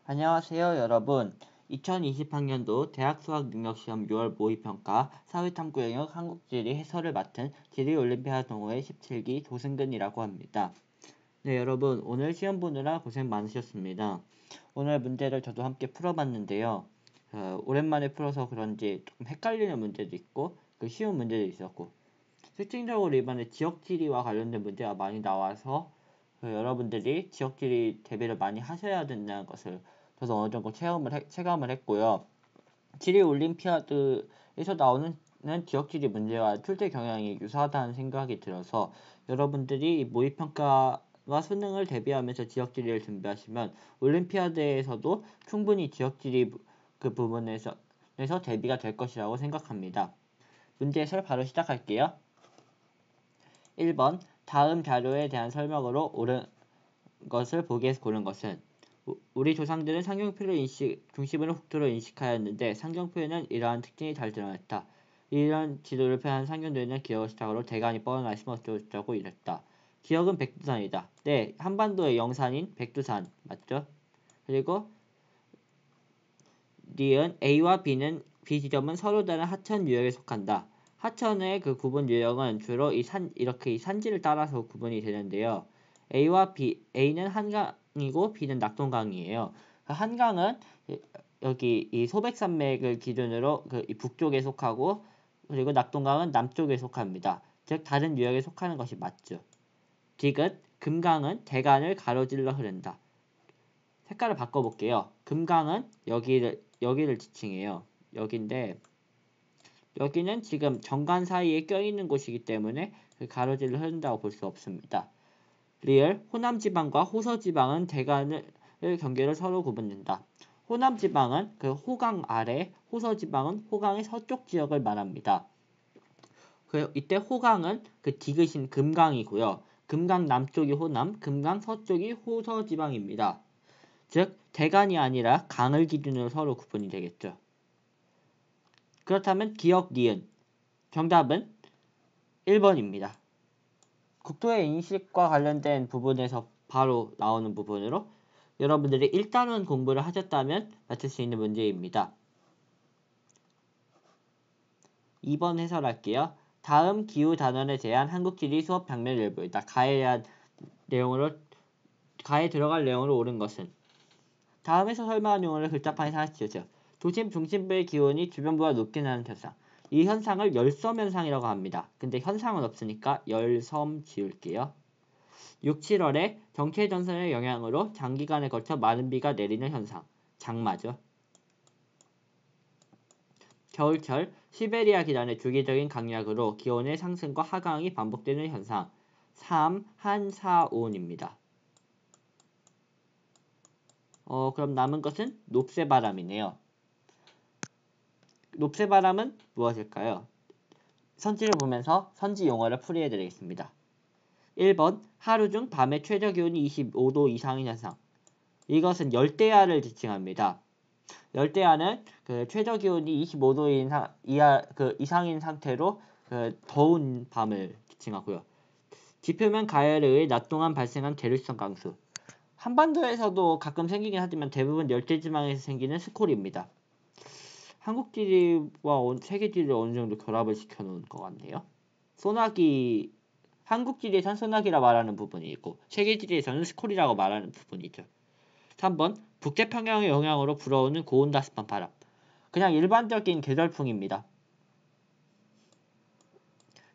안녕하세요, 여러분. 2020학년도 대학 수학능력시험 6월 모의평가 사회탐구 영역 한국지리 해설을 맡은 지리올림피아 동호회 17기 조승근이라고 합니다. 네, 여러분, 오늘 시험 보느라 고생 많으셨습니다. 오늘 문제를 저도 함께 풀어봤는데요. 오랜만에 풀어서 그런지 조금 헷갈리는 문제도 있고, 쉬운 문제도 있었고, 특징적으로 이번에 지역지리와 관련된 문제가 많이 나와서 여러분들이 지역지리 대비를 많이 하셔야 된다는 것을 저도 어느 정도 체감을 했고요. 지리 올림피아드에서 나오는 지역지리 문제와 출제 경향이 유사하다는 생각이 들어서 여러분들이 모의평가와 수능을 대비하면서 지역지리를 준비하시면 올림피아드에서도 충분히 지역지리 그 부분에서 대비가 될 것이라고 생각합니다. 문제 해설 바로 시작할게요. 1번 다음 자료에 대한 설명으로 옳은 것을 보기에서 고른 것은 우리 조상들은 상경표를 중심으로 국토를 인식하였는데 상경표에는 이러한 특징이 잘 드러났다. 이런 지도를 표현한 상경도에는 기억을 시작으로 대간이 뻗어나 있으면 어쩌고 이랬다. 기억은 백두산이다. 네, 한반도의 영산인 백두산 맞죠? 그리고 니은 A와 B 지점은 서로 다른 하천 유역에 속한다. 하천의 그 구분 유형은 주로 이렇게 이 산지를 따라서 구분이 되는데요. A는 한강이고 B는 낙동강이에요. 한강은 여기 이 소백산맥을 기준으로 이 북쪽에 속하고 그리고 낙동강은 남쪽에 속합니다. 즉 다른 유역에 속하는 것이 맞죠. 디귿 금강은 대간을 가로질러 흐른다. 색깔을 바꿔볼게요. 금강은 여기를 지칭해요. 여기인데 여기는 지금 정관 사이에 껴있는 곳이기 때문에 가로질러 흐른다고 볼 수 없습니다. 리을 호남지방과 호서지방은 대간을 경계로 서로 구분된다. 호남지방은 그 호강 아래, 호서지방은 호강의 서쪽 지역을 말합니다. 이때 호강은 그 디귿인 금강이고요. 금강 남쪽이 호남, 금강 서쪽이 호서지방입니다. 즉 대간이 아니라 강을 기준으로 서로 구분이 되겠죠. 그렇다면 기억 니은 정답은 1번입니다. 국토의 인식과 관련된 부분에서 바로 나오는 부분으로 여러분들이 1단원 공부를 하셨다면 맞출 수 있는 문제입니다. 2번 해설할게요. 다음 기후 단원에 대한 한국지리 수업 장면 일부이다. 가에 들어갈 내용으로 옳은 것은 다음에서 설명한 용어를 글자판에 하시죠. 도심 중심부의 기온이 주변보다 높게 나는 현상. 이 현상을 열섬 현상이라고 합니다. 근데 현상은 없으니까 열섬 지울게요. 6, 7월에 정체전선의 영향으로 장기간에 걸쳐 많은 비가 내리는 현상. 장마죠. 겨울철 시베리아 기단의 주기적인 강약으로 기온의 상승과 하강이 반복되는 현상. 3, 한, 4, 5입니다. 그럼 남은 것은 높새바람이네요. 높새바람은 무엇일까요? 선지를 보면서 선지 용어를 풀이해드리겠습니다. 1번 하루 중 밤의 최저 기온이 25도 이상인 현상. 이것은 열대야를 지칭합니다. 열대야는 그 최저 기온이 25도 이상인 상태로 더운 밤을 지칭하고요. 지표면 가열에 의해 낮 동안 발생한 대류성 강수. 한반도에서도 가끔 생기긴 하지만 대부분 열대지방에서 생기는 스콜입니다. 한국지리와 세계지리를 어느 정도 결합을 시켜놓은 것 같네요. 한국지리에선 소나기라 말하는 부분이 있고 세계지리에서는 스콜이라고 말하는 부분이 있죠. 3번 북태평양의 영향으로 불어오는 고온다습한 바람. 그냥 일반적인 계절풍입니다.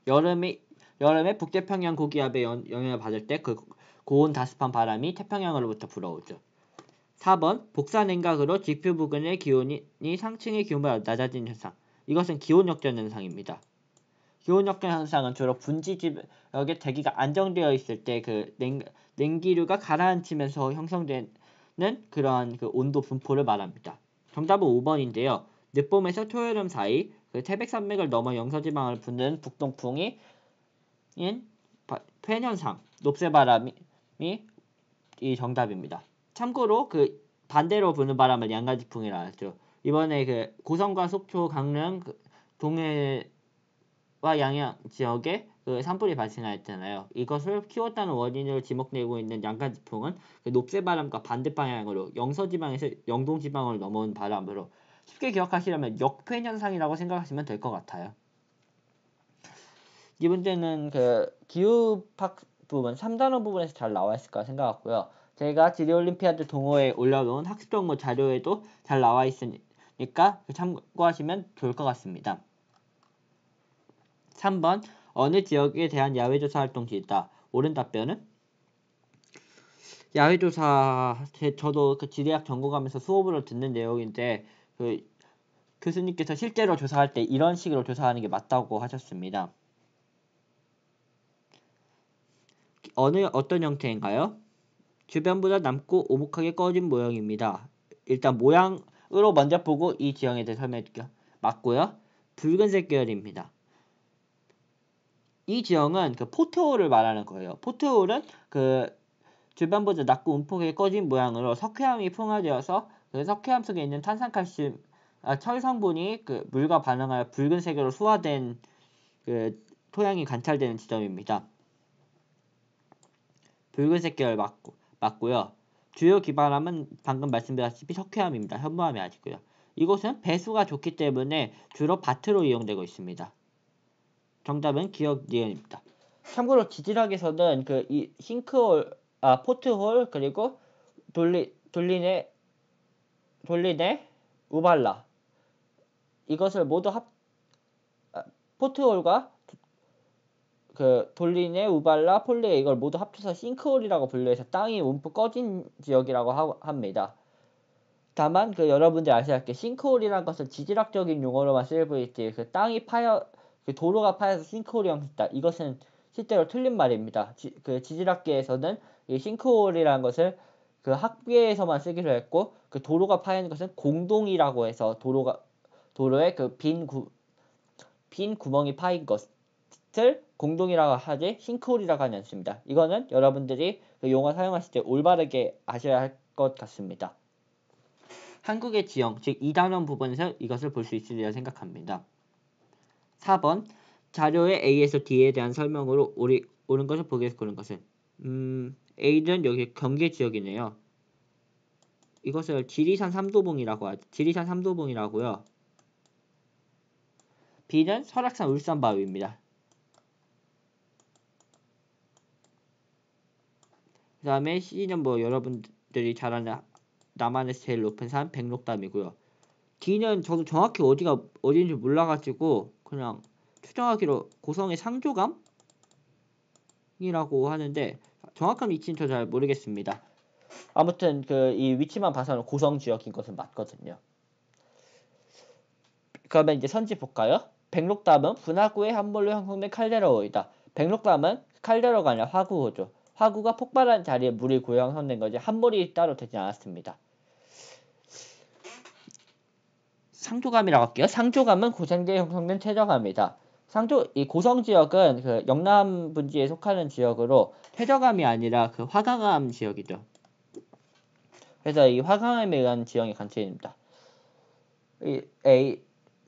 여름에 북태평양 고기압의 영향을 받을 때 그 고온다습한 바람이 태평양으로부터 불어오죠. 4번 복사냉각으로 지표 부근의 기온이 상층의 기온보다 낮아진 현상. 이것은 기온역전 현상입니다. 기온역전 현상은 주로 분지 지역에 대기가 안정되어 있을 때 그 냉기류가 가라앉히면서 형성되는 그러한 그 온도 분포를 말합니다. 정답은 5번인데요. 늦봄에서 초여름 사이 그 태백산맥을 넘어 영서지방을 부는 북동풍이 팬현상, 높새바람이 이 정답입니다. 참고로 그 반대로 부는 바람을 양가지풍이라 하죠. 이번에 그 고성과 속초, 강릉, 동해와 양양 지역에 그 산불이 발생하였잖아요. 이것을 키웠다는 원인으로 지목되고 있는 양간지풍은 그 높새바람과 반대 방향으로 영서지방에서 영동지방으로 넘어온 바람으로 쉽게 기억하시려면 역회 현상이라고 생각하시면 될 것 같아요. 이 문제는 그 기후학 부분 3단원 부분에서 잘 나와 있을 까 생각하고요. 제가 지리올림피아드 동호회에 올려놓은 학습 정보 자료에도 잘 나와 있으니까 참고하시면 좋을 것 같습니다. 3번 어느 지역에 대한 야외조사 활동 지다. 옳은 답변은 야외조사 저도 그 지리학 전공하면서 수업으로 듣는 내용인데 그 교수님께서 실제로 조사할 때 이런 식으로 조사하는 게 맞다고 하셨습니다. 어떤 형태인가요? 주변보다 남고 오목하게 꺼진 모형입니다. 일단 모양으로 먼저 보고 이 지형에 대해 설명해드릴게요. 맞고요. 붉은색 계열입니다. 이 지형은 그 포트홀을 말하는 거예요. 포트홀은 그 주변보다 낮고 움푹하게 꺼진 모양으로 석회암이 풍화되어서 그 석회암 속에 있는 탄산칼슘 철 성분이 그 물과 반응하여 붉은색으로 수화된 그 토양이 관찰되는 지점입니다. 붉은색 계열 맞고요. 주요 기반함은 방금 말씀드렸다시피 석회암입니다. 현무암이 아니고요. 이곳은 배수가 좋기 때문에 주로 밭으로 이용되고 있습니다. 정답은 기억 니은입니다. 참고로 지질학에서는 그 이 싱크홀, 포트홀 그리고 돌리네 우발라 이것을 모두 포트홀과 그 돌리네 우발라 폴리에 이걸 모두 합쳐서 싱크홀이라고 분류해서 땅이 움푹 꺼진 지역이라고 합니다. 다만 그 여러분들 아셔야 할 게 싱크홀이라는 것은 지질학적인 용어로만 쓰이고 있지 그 땅이 그 도로가 파여서 싱크홀이 형성됐다. 이것은 실제로 틀린 말입니다. 그 지질학계에서는 이 싱크홀이라는 것을 그 학계에서만 쓰기로 했고 그 도로가 파이는 것은 공동이라고 해서 도로에 그 빈 구멍이 파인 것을 공동이라고 하지 싱크홀이라고 하지 않습니다. 이거는 여러분들이 그 용어 사용하실 때 올바르게 아셔야 할 것 같습니다. 한국의 지형, 즉 2단원 부분에서 이것을 볼 수 있으리라 생각합니다. 4번 자료의 A에서 D에 대한 설명으로 옳은 것을 보기에서 고른 것은 A는 여기 경계 지역이네요. 이것을 지리산 삼도봉이라고요. B는 설악산 울산바위입니다. 그 다음에 C는 뭐 여러분들이 잘 아는 남한에서 제일 높은 산 백록담이고요. D는 저도 정확히 어디인지 몰라가지고 그냥 추정하기로 고성의 상조감이라고 하는데 정확한 위치는 저 잘 모르겠습니다. 아무튼 그 이 위치만 봐서는 고성 지역인 것은 맞거든요. 그러면 이제 선지 볼까요? 백록담은 분화구의 함몰로 형성된 칼데라호이다. 백록담은 칼데라가 아니라 화구호죠. 화구가 폭발한 자리에 물이 고여 형성된 거지 함몰이 따로 되지 않았습니다. 상조감이라고 할게요. 상조감은 고생대에 형성된 퇴적암이다. 이 고성 지역은 그 영남 분지에 속하는 지역으로 퇴적암이 아니라 그 화강암 지역이죠. 그래서 이 화강암에 의한 지형이 관측입니다.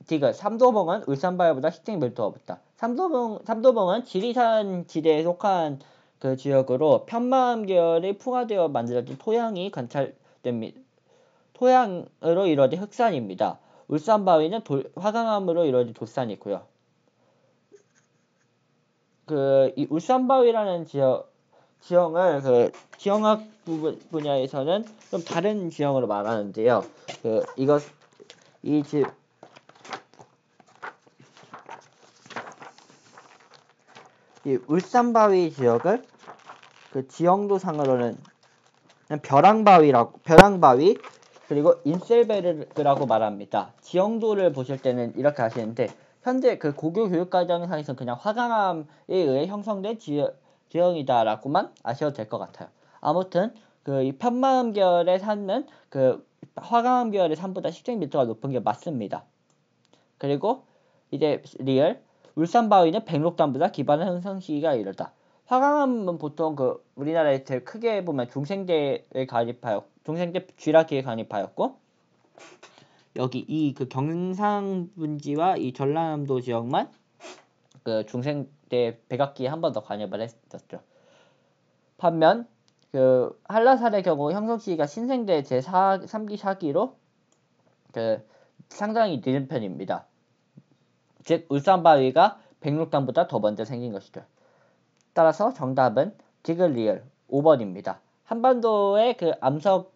D가 삼도봉은 울산바위보다 식생 밀도가 높다. 삼도봉은 지리산 지대에 속한 그 지역으로 편마암 계열이 풍화되어 만들어진 토양이 관찰됩니다. 토양으로 이루어진 흑산입니다. 울산바위는 화강암으로 이루어진 돌산이고요. 이 울산바위라는 지형을 그 지형학 분야에서는 좀 다른 지형으로 말하는데요. 이 울산바위 지역을 그 지형도상으로는 벼랑바위 그리고 인셀베르그라고 말합니다. 지형도를 보실 때는 이렇게 하시는데 현재 그 고교 교육과정상에서는 그냥 화강암에 의해 형성된 지형이다라고만 아셔도 될 것 같아요. 아무튼 그 이 편마암 계열의 산은 그 화강암 계열의 산보다 식생 밀도가 높은 게 맞습니다. 그리고 이제 울산바위는 백록담보다 기반의 형성 시기가 이르다. 화강암은 보통 그 우리나라에 제일 크게 보면 중생대 쥐라기에 간입하였고 여기 이 그 경상분지와 이 전라남도 지역만 그 중생 때 백악기에 한 번 더 관여를 했었죠. 반면 그 한라산의 경우 형성 시기가 신생대 제3기 4기로 그 상당히 늦은 편입니다. 즉 울산바위가 백록담보다 더 먼저 생긴 것이죠. 따라서 정답은 디글리얼 5번입니다. 한반도의 그 암석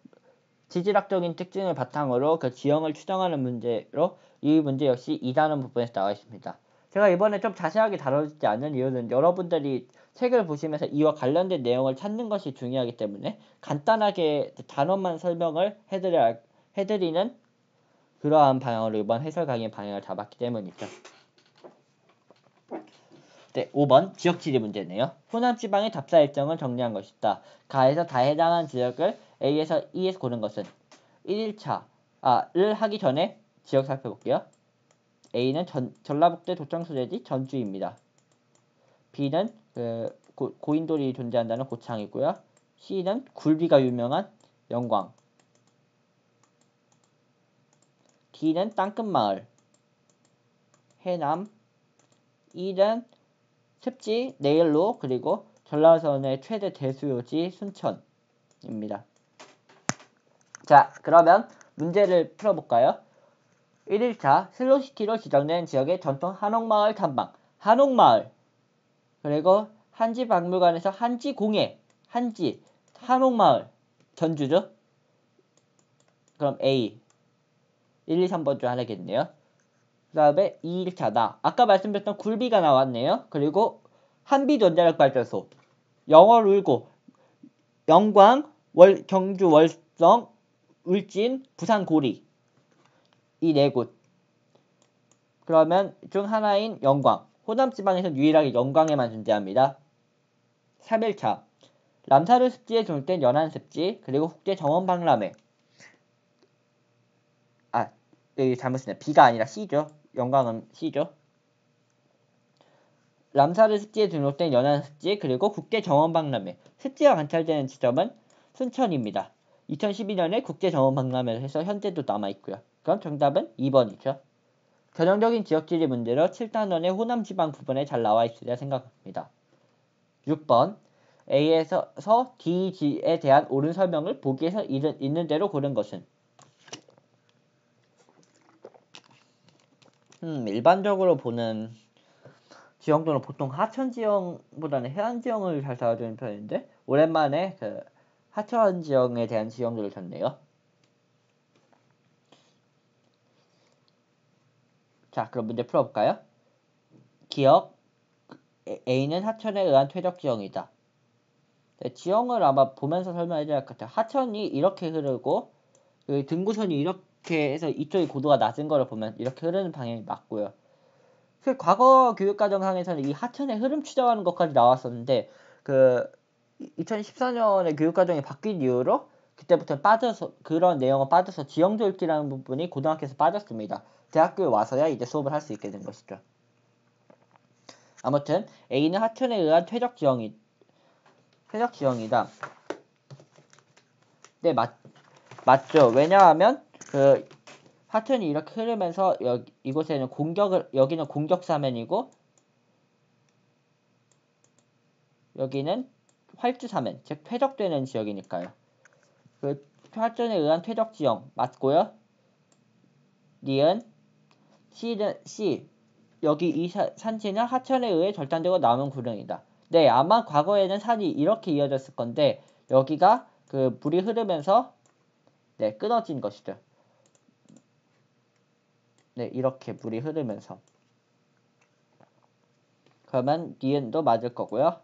지질학적인 특징을 바탕으로 그 지형을 추정하는 문제로 이 문제 역시 2단원 부분에서 나와 있습니다. 제가 이번에 좀 자세하게 다루지 않은 이유는 여러분들이 책을 보시면서 이와 관련된 내용을 찾는 것이 중요하기 때문에 간단하게 단원만 설명을 해드리는 그러한 방향으로 이번 해설 강의 방향을 잡았기 때문이죠. 네, 5번 지역지리 문제네요. 호남지방의 답사 일정을 정리한 것이다. 가에서 다 해당한 지역을 A에서 E에서 고른 것은 1일차를 하기 전에 지역 살펴볼게요. A는 전라북도 도청 소재지 전주입니다. B는 고인돌이 존재한다는 고창이고요. C는 굴비가 유명한 영광. D는 땅끝마을 해남. E는 습지 내일로 그리고 전라선의 최대 대수요지 순천입니다. 자, 그러면 문제를 풀어볼까요? 1일차 슬로시티로 지정된 지역의 전통 한옥마을 탐방. 한옥마을 그리고 한지박물관에서 한지공예 한옥마을 전주죠? 그럼 A 1, 2, 3번 중 하나겠네요. 그 다음에 2일차다. 아까 말씀드렸던 굴비가 나왔네요. 그리고 한빛원자력발전소 영월 울고 영광 경주 월성 울진 부산 고리 이 네 곳. 그러면 중 하나인 영광 호남지방에서 유일하게 영광에만 존재합니다. 3일차 람사르 습지에 등록된 연안습지 그리고 국제정원박람회. 여기 잘못 쓰네. B가 아니라 C죠. 영광은 C죠. 람사르 습지에 등록된 연안습지 그리고 국제정원박람회. 습지가 관찰되는 지점은 순천입니다. 2012년에 국제정원박람회를 해서 현재도 남아있고요. 그럼 정답은 2번이죠. 전형적인 지역지리 문제로 7단원의 호남지방 부분에 잘 나와있으리라 생각합니다. 6번 A에서 DG에 대한 옳은 설명을 보기에서 있는 대로 고른 것은 일반적으로 보는 지형도는 보통 하천지형보다는 해안지형을 잘 잡아주는 편인데 오랜만에 그 하천지형에 대한 지형도를 줬네요. 자, 그럼 문제 풀어볼까요? 기억 A는 하천에 의한 퇴적지형이다. 네, 지형을 아마 보면서 설명해줘야 할 것 같아요. 하천이 이렇게 흐르고 등구선이 이렇게 해서 이쪽이 고도가 낮은 거를 보면 이렇게 흐르는 방향이 맞고요. 과거 교육과정상에서는 이 하천의 흐름 추정하는 것까지 나왔었는데 2014년에 교육과정이 바뀐 이후로 그때부터 빠져서 그런 내용은 빠져서 지형조획이라는 부분이 고등학교에서 빠졌습니다. 대학교에 와서야 이제 수업을 할 수 있게 된 것이죠. 아무튼 A는 하천에 의한 퇴적지형이다. 네, 맞죠. 왜냐하면 하천이 이렇게 흐르면서 이곳에는 여기는 공격사면이고 여기는 활주사면, 즉 퇴적되는 지역이니까요. 하천에 의한 퇴적지형 맞고요. 니은 C 여기 이 산지는 하천에 의해 절단되고 남은 구릉이다. 네, 아마 과거에는 산이 이렇게 이어졌을 건데 여기가 물이 흐르면서 끊어진 것이죠. 네, 이렇게 물이 흐르면서. 그러면 니은도 맞을 거고요.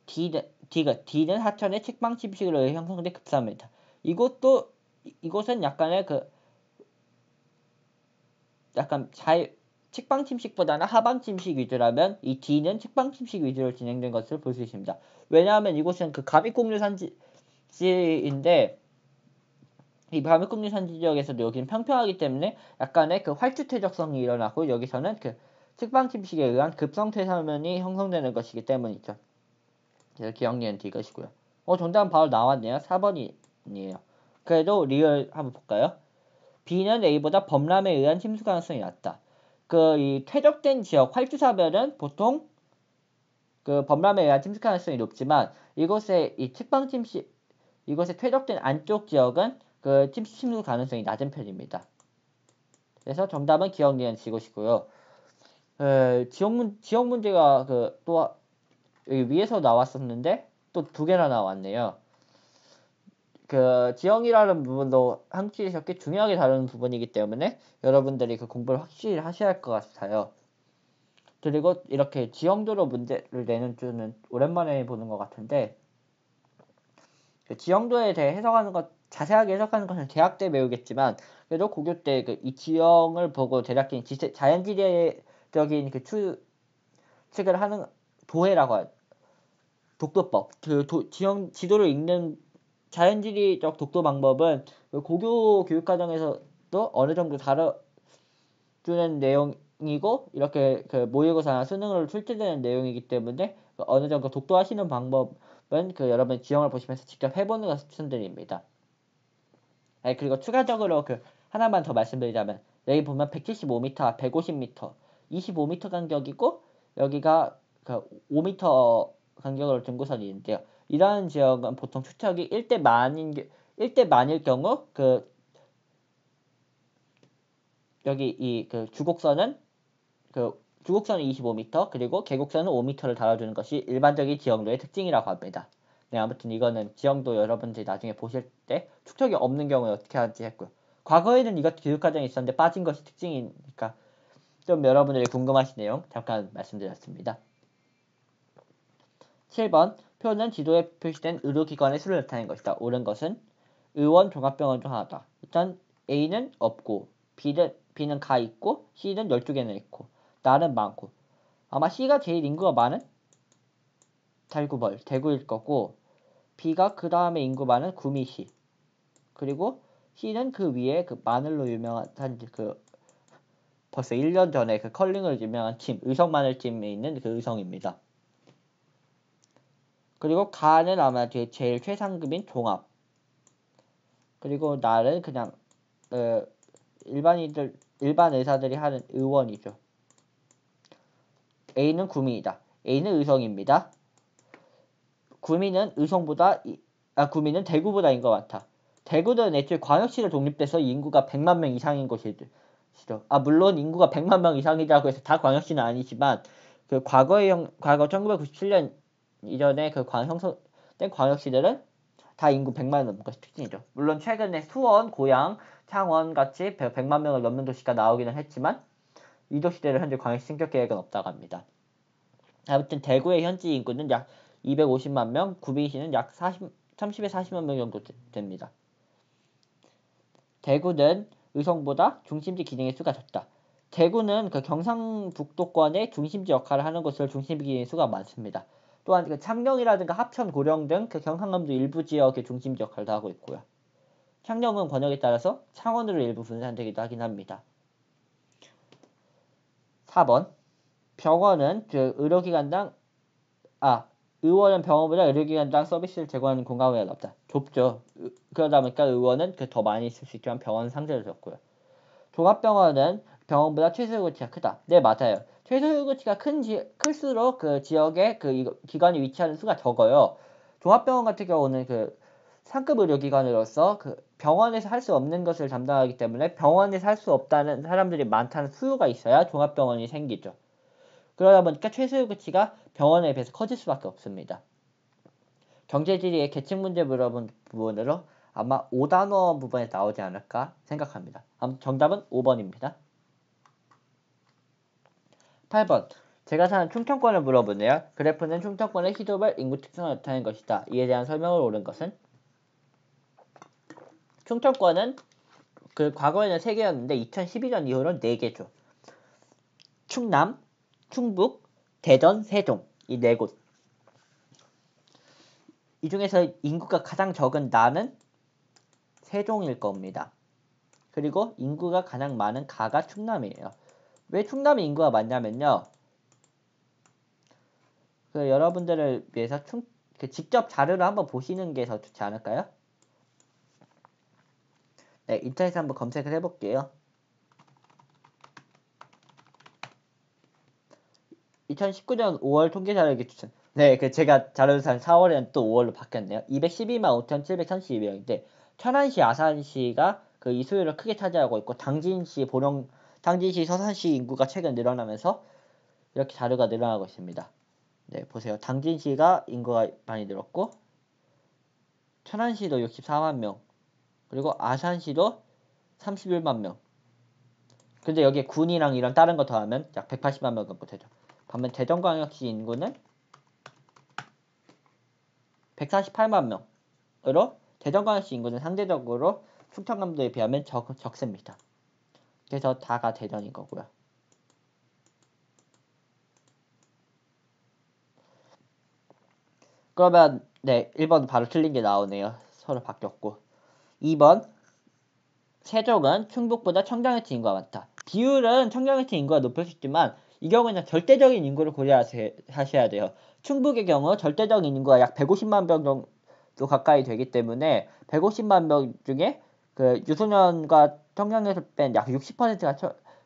D는 하천의 책방 침식으로 의해 형성된 급사입니다. 이곳은 약간의 약간 책방 침식보다는 하방 침식 위주라면 이 D는 책방 침식 위주로 진행된 것을 볼 수 있습니다. 왜냐하면 이곳은 가미곡류 산지인데 이 가미곡류 산지 지역에서도 여기는 평평하기 때문에 약간의 활주 퇴적성이 일어나고 여기서는 책방 침식에 의한 급성 퇴사면이 형성되는 것이기 때문이죠. 그래서 기억니은 D것이고요. 정답은 바로 나왔네요. 4번이에요. 그래도 리얼 한번 볼까요? B는 A보다 범람에 의한 침수 가능성이 낮다. 그 이 퇴적된 지역 활주사별은 보통 그 범람에 의한 침수 가능성이 높지만 이곳의 이 측방 침수 이곳의 퇴적된 안쪽 지역은 그 침수 가능성이 낮은 편입니다. 그래서 정답은 기억, 니은, 지곳이고요. 지역 문제가 또 여기 위에서 나왔었는데 또 두 개나 나왔네요. 그 지형이라는 부분도 한국지에서 꽤 중요하게 다루는 부분이기 때문에 여러분들이 그 공부를 확실히 하셔야 할 것 같아요. 그리고 이렇게 지형도로 문제를 내는 줄은 오랜만에 보는 것 같은데 그 지형도에 대해 자세하게 해석하는 것은 대학 때 배우겠지만 그래도 고교 때 이 지형을 보고 대략적인 자연지리적인 그 추측을 하는 도해라고 하죠. 독도법 지도를 읽는 자연지리적 독도 방법은 고교 교육과정에서도 어느 정도 다뤄주는 내용이고 이렇게 그 모의고사나 수능으로 출제되는 내용이기 때문에 어느 정도 독도하시는 방법은 여러분 지형을 보시면서 직접 해보는 것을 추천드립니다. 그리고 추가적으로 하나만 더 말씀드리자면 여기 보면 175m, 150m, 25m 간격이고 여기가 5m 간격으로 등고선이 있는데요. 이러한 지역은 보통 추측이 1대 만일 경우 여기 주곡선은 25m 그리고 계곡선은 5m를 달아주는 것이 일반적인 지형도의 특징이라고 합니다. 네, 아무튼 이거는 지형도 여러분들이 나중에 보실 때 축척이 없는 경우에 어떻게 하는지 했고요. 과거에는 이것 교육과정이 있었는데 빠진 것이 특징이니까 좀 여러분들이 궁금하신 내용 잠깐 말씀드렸습니다. 7번 표는 지도에 표시된 의료기관의 수를 나타낸 것이다. 옳은 것은 의원 종합병원 중 하나다. 일단 A는 없고 B는 가 있고 C는 12개나 있고 나는 많고 아마 C가 제일 인구가 많은 달구벌 대구일 거고 B가 그 다음에 인구 많은 구미시 그리고 C는 그 위에 마늘로 유명한 벌써 1년 전에 컬링으로 유명한 의성마늘찜에 있는 의성입니다. 그리고 가는 아마 제일 최상급인 종합. 그리고 나는 그냥 일반 의사들이 하는 의원이죠. A는 구미이다. A는 의성입니다. 구미는 대구보다 인구가 많다. 대구는 애초에 광역시로 독립돼서 인구가 100만 명 이상인 곳이죠. 물론 인구가 100만 명 이상이라고 해서 다 광역시는 아니지만 과거 1997년 이전에 형성된 광역시들은 다 인구 100만 넘는 것이 특징이죠. 물론 최근에 수원, 고양, 창원 같이 100만 명을 넘는 도시가 나오기는 했지만 이 도시들은 현재 광역시 승격 계획은 없다고 합니다. 아무튼 대구의 현지 인구는 약 250만 명, 구미시는 약 30에서 40만 명 정도 됩니다. 대구는 의성보다 중심지 기능의 수가 적다. 대구는 경상북도권의 중심지 역할을 하는 곳으로 중심지 기능의 수가 많습니다. 또한 창녕이라든가 합천, 고령 등 경상남도 일부 지역의 중심지 역할도 하고 있고요. 창녕은 권역에 따라서 창원으로 일부 분산되기도 하긴 합니다. 4번 병원은 의원은 병원보다 의료기관당 서비스를 제공하는 공간이 넓다. 좁죠. 그러다 보니까 의원은 더 많이 쓸 수 있지만 병원은 상대로 적고요. 종합병원은 병원보다 최소요구치가 크다. 네, 맞아요. 최소요구치가 클수록 지역에 기관이 위치하는 수가 적어요. 종합병원 같은 경우는 상급 의료기관으로서 병원에서 할 수 없는 것을 담당하기 때문에 병원에서 할 수 없다는 사람들이 많다는 수요가 있어야 종합병원이 생기죠. 그러다 보니까 최소요구치가 병원에 비해서 커질 수밖에 없습니다. 경제지리의 계층 문제 물어본 부분으로 아마 5단원 부분에 나오지 않을까 생각합니다. 정답은 5번입니다. 8번 제가 사는 충청권을 물어보네요. 그래프는 충청권의 시도별 인구 특성을 나타낸 것이다. 이에 대한 설명을 옳은 것은 충청권은 과거에는 3개였는데 2012년 이후로는 4개죠. 충남, 충북, 대전, 세종 이 4곳. 이 중에서 인구가 가장 적은 나는 세종일 겁니다. 그리고 인구가 가장 많은 가가 충남이에요. 왜 충남이 인구가 많냐면요. 여러분들을 위해서 직접 자료를 한번 보시는 게 더 좋지 않을까요? 네, 인터넷에 한번 검색을 해볼게요. 2019년 5월 통계 자료에 추천. 네, 그 제가 자료산 4월에는 또 5월로 바뀌었네요. 212만 5,732명인데 천안시, 아산시가 그 이 수율을 크게 차지하고 있고 당진시, 당진시, 서산시 인구가 최근 늘어나면서 이렇게 자료가 늘어나고 있습니다. 네, 보세요. 당진시가 인구가 많이 늘었고 천안시도 64만 명, 그리고 아산시도 31만 명. 근데 여기에 군이랑 이런 다른 거 더하면 약 180만 명 정도 되죠. 반면 대전광역시 인구는 148만 명으로 대전광역시 인구는 상대적으로 충청남도에 비하면 적습니다. 그래서 다가 대전인 거고요. 그러면 네, 1번 바로 틀린 게 나오네요. 서로 바뀌었고. 2번 세종은 충북보다 청정해체 인구가 많다. 비율은 청정해체 인구가 높을 수 있지만 이 경우는 절대적인 인구를 고려하셔야 돼요. 충북의 경우 절대적인 인구가 약 150만 명 정도 가까이 되기 때문에 150만 명 중에 그 유소년과 청량해서 뺀 약 60%가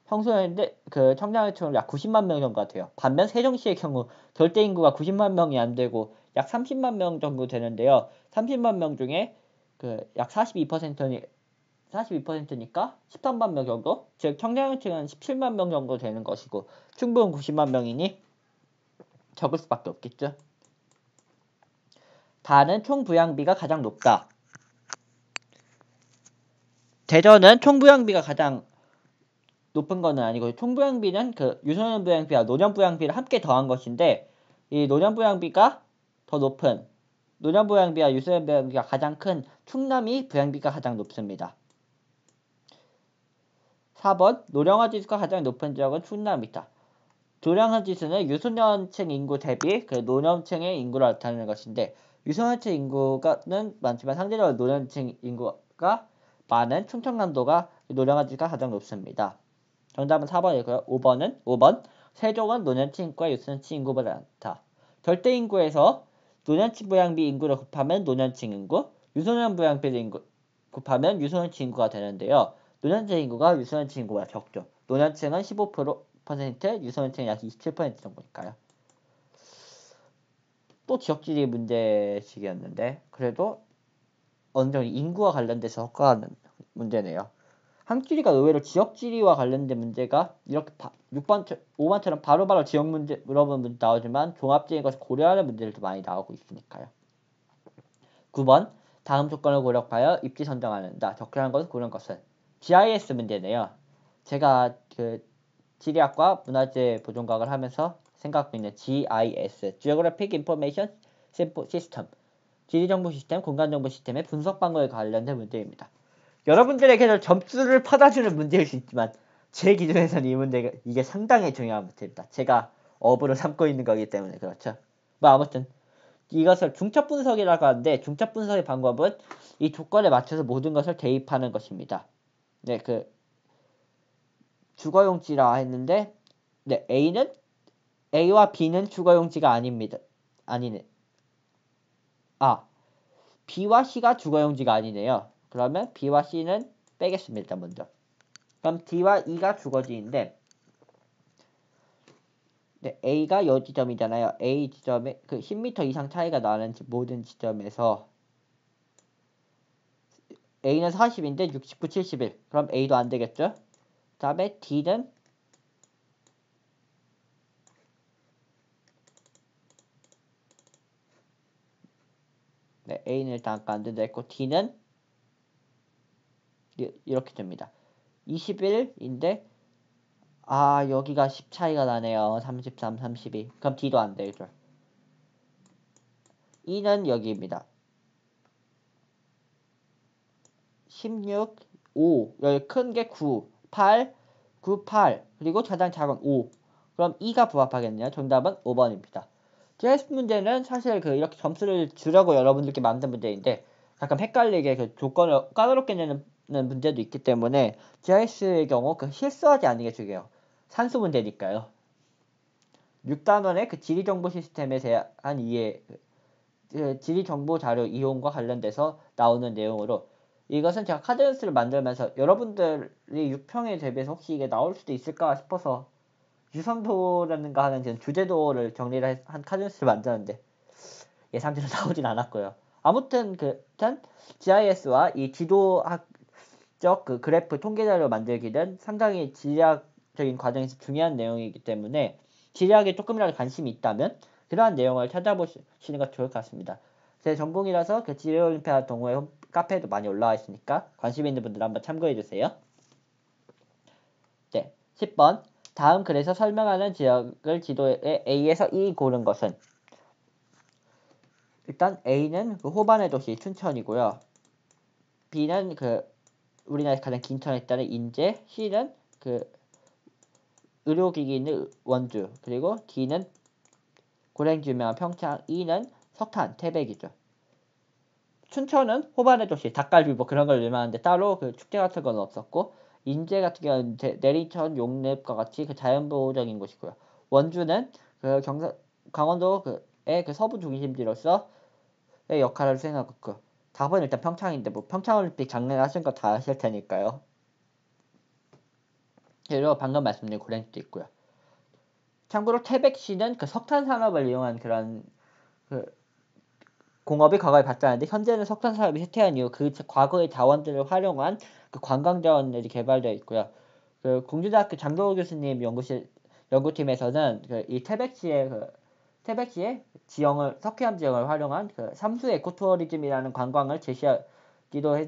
청소년인데 그 청량해처럼 약 90만 명 정도가 돼요. 반면 세종시의 경우 절대 인구가 90만 명이 안 되고 약 30만 명 정도 되는데요. 30만 명 중에 그 약 42%니까 13만 명 정도? 즉 청량층은 17만 명 정도 되는 것이고 충북은 90만 명이니 적을 수밖에 없겠죠. 다는 총부양비가 가장 높다. 대전은 총부양비가 가장 높은 거는 아니고 총부양비는 그 유소년 부양비와 노년 부양비를 함께 더한 것인데 이 노년 부양비가 더 높은 노년 부양비와 유소년 부양비가 가장 큰 충남이 부양비가 가장 높습니다. 4번 노령화 지수가 가장 높은 지역은 충남이다. 노령화 지수는 유소년층 인구 대비 그 노년층의 인구를 나타내는 것인데 유소년층 인구는 많지만 상대적으로 노년층 인구가 많은 충청남도가 노령화 지수가 가장 높습니다. 정답은 4번이고요. 5번 세종은 노년층 인구와 유소년층 인구보다 많다. 절대 인구에서 노년층 부양비 인구를 곱하면 노년층 인구, 유소년 부양비를 곱하면 유소년층 인구가 되는데요. 노년층 인구가 유소년층 인구보다 적죠. 노년층은 15%, 유소년층은 약 27% 정도니까요. 또 지역지리 문제식이었는데 그래도 어느 정도 인구와 관련돼서 효과하는 문제네요. 한끼리가 의외로 지역지리와 관련된 문제가 이렇게 6번, 5번처럼 바로바로 지역 문제 물어보는 문제 나오지만 종합적인 것을 고려하는 문제들도 많이 나오고 있으니까요. 9번 다음 조건을 고려하여 입지 선정하는다. 적절한 것을 고른 것은 GIS 문제네요. 제가 그 지리학과 문화재 보존학을 하면서 생각하고 있는 GIS, Geographic Information System, 지리정보 시스템, 공간정보 시스템의 분석 방법에 관련된 문제입니다. 여러분들에게는 점수를 받아주는 문제일 수 있지만 제 기준에서는 이 문제가 이게 상당히 중요한 문제입니다. 제가 업으로 삼고 있는 거기 때문에 그렇죠. 뭐 아무튼 이것을 중첩 분석이라고 하는데 중첩 분석의 방법은 이 조건에 맞춰서 모든 것을 대입하는 것입니다. 네, 그 주거용지라 했는데 네, A와 B는 주거용지가 아닙니다. 아니네. B와 C가 주거용지가 아니네요. 그러면 B와 C는 빼겠습니다. 먼저. 그럼 D와 E가 주거지인데 네, A가 요 지점이잖아요. A 지점에 그 10m 이상 차이가 나는 모든 지점에서 A는 40인데 69, 71. 그럼 A도 안 되겠죠? 그 다음에 D는 네, A는 일단 아까 안 된다 했고 D는 이렇게 됩니다. 21인데 여기가 10 차이가 나네요. 33, 32. 그럼 D도 안 되죠. E는 여기입니다. 16, 5. 여기 큰 게 9, 8, 9, 8. 그리고 가장 작은 5. 그럼 E가 부합하겠네요. 정답은 5번입니다. GIS 문제는 사실 이렇게 점수를 주려고 여러분들께 만든 문제인데 가끔 헷갈리게 그 조건을 까다롭게 내는 문제도 있기 때문에 GIS의 경우 실수하지 않는 게 중요해요. 산수 문제니까요. 6단원의 그 지리정보 시스템에 대한 이해, 지리정보 자료 이용과 관련돼서 나오는 내용으로 이것은 제가 카드뉴스를 만들면서 여러분들이 6평에 대비해서 혹시 이게 나올 수도 있을까 싶어서 유선도라는가 하는 지금 주제도를 정리를 한 카드뉴스를 만드는데 예상대로 나오진 않았고요. 아무튼 일단 GIS와 이 지도학적 그 그래프 통계자료 만들기는 상당히 지리학적인 과정에서 중요한 내용이기 때문에 지리학에 조금이라도 관심이 있다면 그러한 내용을 찾아보시는 것이 좋을 것 같습니다. 제 전공이라서 그 지리올림피아드 동호회 카페에도 많이 올라와 있으니까 관심 있는 분들 한번 참고해 주세요. 네, 10번. 다음 글에서 설명하는 지역을 지도에 A에서 E 고른 것은 일단 A는 그 호반의 도시 춘천이고요. B는 우리나라에서 가장 긴 천에 있다는 인제, C는 의료기기 있는 원주, 그리고 D는 고랭지 유명한 평창, E는 석탄, 태백이죠. 춘천은 호반의 도시, 닭갈비 뭐 그런 걸 유명한데 따로 축제 같은 건 없었고, 인제 같은 경우는 내리천, 용렙과 같이 자연보호적인 곳이고요. 원주는 강원도의 서부 중심지로서 의 역할을 수행하고 있고, 답은 일단 평창인데 뭐 평창올림픽 작년에 하신 거 다 아실 테니까요. 그리고 방금 말씀드린 고랭지도 있고요. 참고로 태백시는 석탄 산업을 이용한 그런 공업이 과거에 발달했는데 현재는 석탄 산업이 쇠퇴한 이후 과거의 자원들을 활용한 관광 자원들이 개발되어 있고요. 공주대학교 장도호 교수님 연구팀에서는 이 태백시의 석회암 지형을 활용한 삼수 에코투어리즘이라는 관광을 제시하기도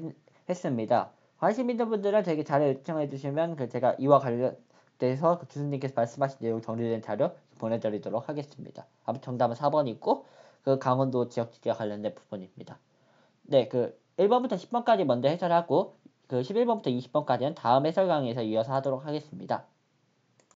했습니다. 관심 있는 분들은 되게 자료 요청해 주시면 제가 이와 관련돼서 교수님께서 말씀하신 내용 정리된 자료 보내드리도록 하겠습니다. 아무튼 정답은 4번이고 강원도 지역 지리와 관련된 부분입니다. 네, 1번부터 10번까지 먼저 해설하고 11번부터 20번까지는 다음 해설 강의에서 이어서 하도록 하겠습니다.